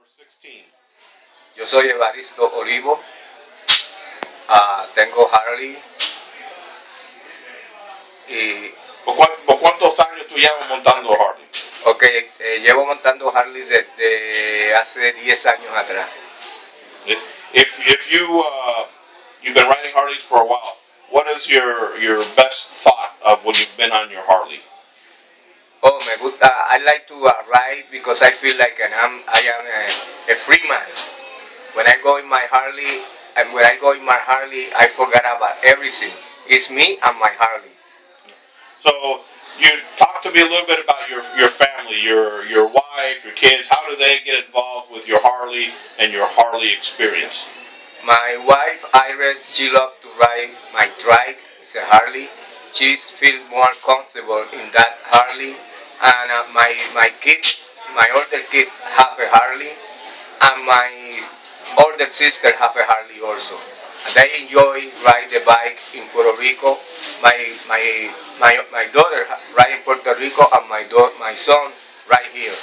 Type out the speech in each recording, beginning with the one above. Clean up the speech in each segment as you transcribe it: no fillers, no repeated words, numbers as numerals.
Number 16. Yo soy Evaristo Olivo, tengo Harley y ¿Por cuántos años tú llevas montando Harley? okay, llevo montando Harley desde hace 10 años atrás. If you've been riding Harleys for a while, what is your best thought of when you've been on your Harley? Oh, me gusta. I like to ride because I feel like I am a free man. When I go in my Harley, I forget about everything. It's me and my Harley. So you talk to me a little bit about your family, your wife, your kids. How do they get involved with your Harley and your Harley experience? My wife, Iris, she loves to ride my trike. It's a Harley. She feels more comfortable in that Harley. And my kid, my older kid, have a Harley, and my older sister have a Harley also. And they enjoy ride the bike in Puerto Rico. My daughter ride in Puerto Rico, and my son right here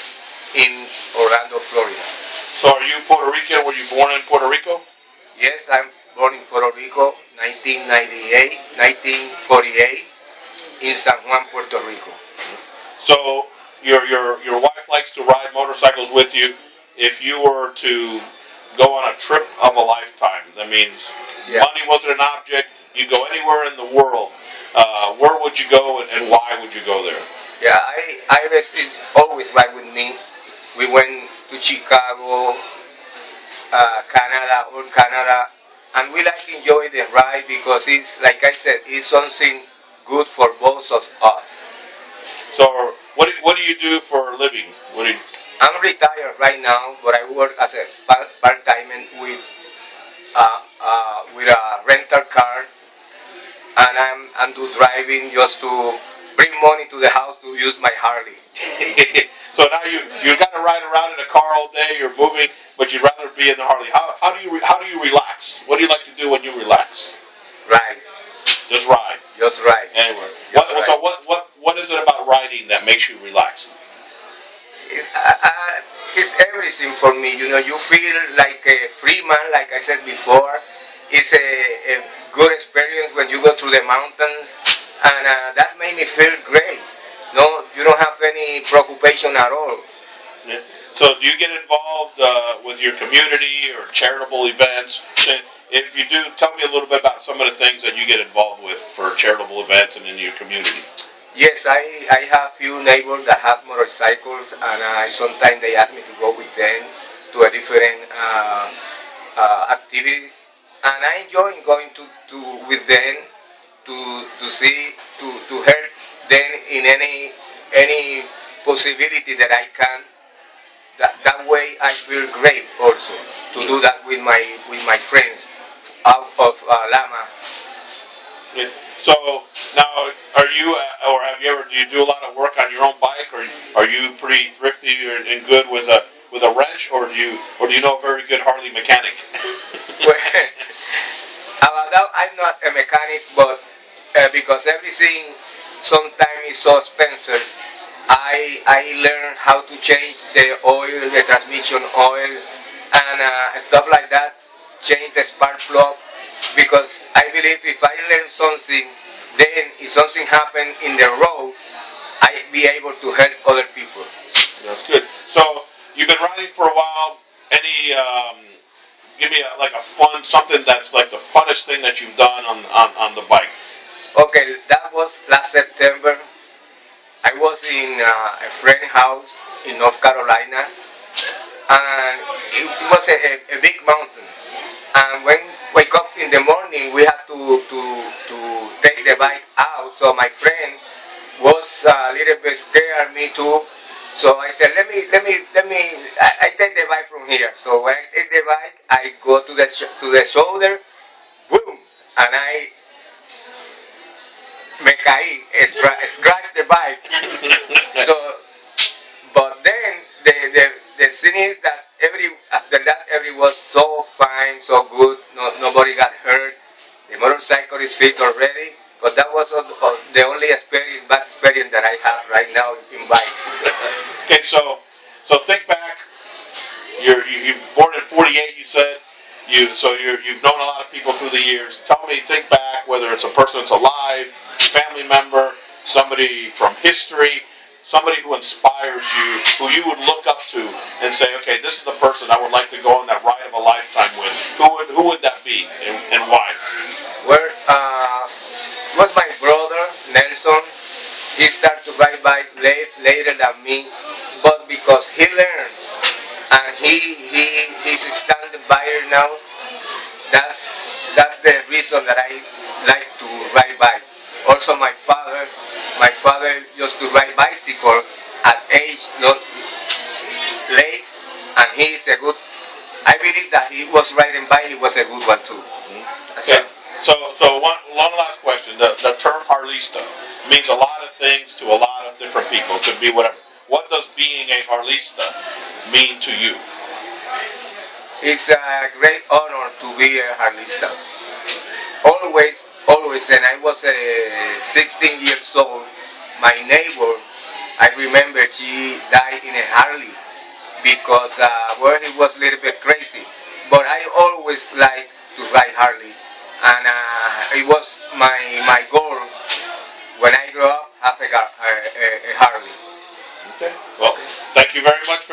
in Orlando, Florida. So are you Puerto Rican? Were you born in Puerto Rico? Yes, I'm born in Puerto Rico, 1948, in San Juan, Puerto Rico. So your wife likes to ride motorcycles with you. If you were to go on a trip of a lifetime, that means money wasn't an object. You go anywhere in the world. Where would you go and why would you go there? Yeah, Iris is always right with me. We went to Chicago, Canada, and we like enjoy the ride because it's, like I said, it's something good for both of us. So what do you do for a living? I'm retired right now, but I work as a part-time with a rental car, and I'm do driving just to bring money to the house to use my Harley. So now you got to ride around in a car all day. You're moving, but you'd rather be in the Harley. How do you relax? What do you like to do when you relax? Ride. Just ride. Just ride. Anywhere. Ride. So what is it about riding that makes you relax? It's everything for me. You know, you feel like a free man, like I said before. It's a good experience when you go through the mountains, and that's made me feel great. No, you don't have any preoccupation at all. Yeah. So do you get involved with your community or charitable events? If you do, tell me a little bit about some of the things that you get involved with for charitable events and in your community. Yes, I have few neighbors that have motorcycles, and sometimes they ask me to go with them to a different activity, and I enjoy going to with them to help them in any possibility that I can. That way I feel great also to do that with my friends out of Lama. Yeah. So now, are you or have you ever? Do you do a lot of work on your own bike, or are you pretty thrifty and good with a wrench, or do you know a very good Harley mechanic? Well, about that, I'm not a mechanic, but because everything sometimes is so expensive, I learned how to change the oil, the transmission oil, and stuff like that. Change the spark plug, because I believe if I learn something, then if something happens in the road, I be able to help other people. That's good. So you've been riding for a while. Any give me a fun something that's like the funnest thing that you've done on the bike. Okay, that was last September. I was in a friend's house in North Carolina, and it was a big mountain. And when we wake up in the morning, we had to take the bike out. So my friend was a little bit scared, me too. So I said, let me. I take the bike from here. So when I take the bike, I go to the shoulder, boom, and I me caí, scratch the bike. So, but then the thing is that after that everything was so fine, so good. Nobody got hurt. The motorcycle is fixed already. But that was the only bad experience that I have right now in bike. Okay, so think back. you're born in '48. You said you've known a lot of people through the years. Tell me, think back, whether it's a person that's alive, family member, somebody from history, somebody who inspires you, who you would look up to and say, okay, this is the person I would like to go on that ride of a lifetime with. Who would that be, and why? Well, was my brother Nelson. He started to ride bike later than me, but because he learned and he's a standing buyer now. That's the reason that I like to ride bike. Also, my father used to ride bicycle at age not late, and he is a good. I believe that he was riding bike. He was a good one too. Okay. So one last question. The term Harlista means a lot of things to a lot of different people. It could be whatever. What does being a Harlista mean to you? It's a great honor to be a Harlista. Always, and I was 16 years old. My neighbor, I remember she died in a Harley because he was a little bit crazy. But I always liked to ride Harley, and it was my goal when I grow up have a Harley. Okay. Well, thank you very much for